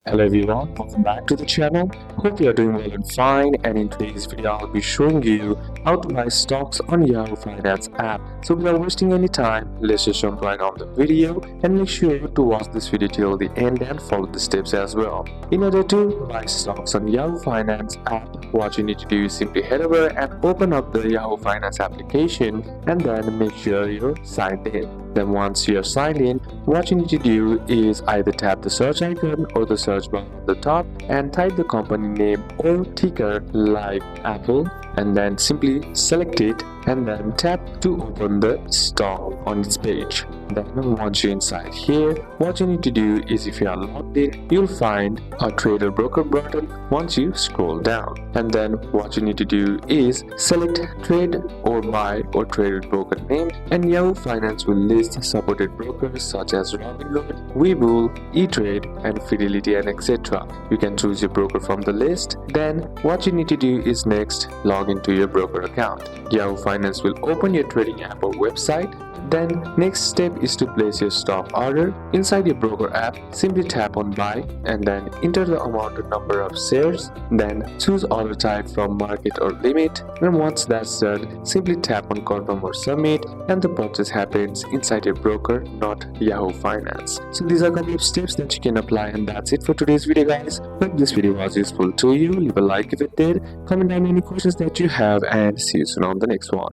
Hello everyone, welcome back to the channel. Hope you are doing well and fine, and in today's video I'll be showing you how to buy stocks on Yahoo Finance app. So without wasting any time, let's just jump right on the video and make sure to watch this video till the end and follow the steps as well. In order to buy stocks on Yahoo Finance app, what you need to do is simply head over and open up the Yahoo Finance application and then make sure you're signed in. Then once you're signed in, what you need to do is either tap the search icon or the search bar on the top and type the company name or ticker like Apple, and then simply select it and then tap to open the stock on its page. Then once you're inside here, what you need to do is, if you are logged in, you'll find a trade or broker button once you scroll down, and then what you need to do is select trade or buy or trade or broker name, and Yahoo Finance will list supported brokers such as Robinhood, Webull, E-Trade and Fidelity and etc. You can choose your broker from the list. Then what you need to do is next log into your broker account. Yahoo Finance will open your trading app or website. Then next step is to place your stock order. Inside your broker app, simply tap on buy and then enter the amount or number of shares. Then choose order type from market or limit, and once that's done, simply tap on confirm or submit, and the purchase happens inside your broker, not Yahoo Finance. So these are a couple of steps that you can apply, and that's it for today's video guys. Hope this video was useful to you. Leave a like if it did, comment down any questions that you have, and see you soon on the next one.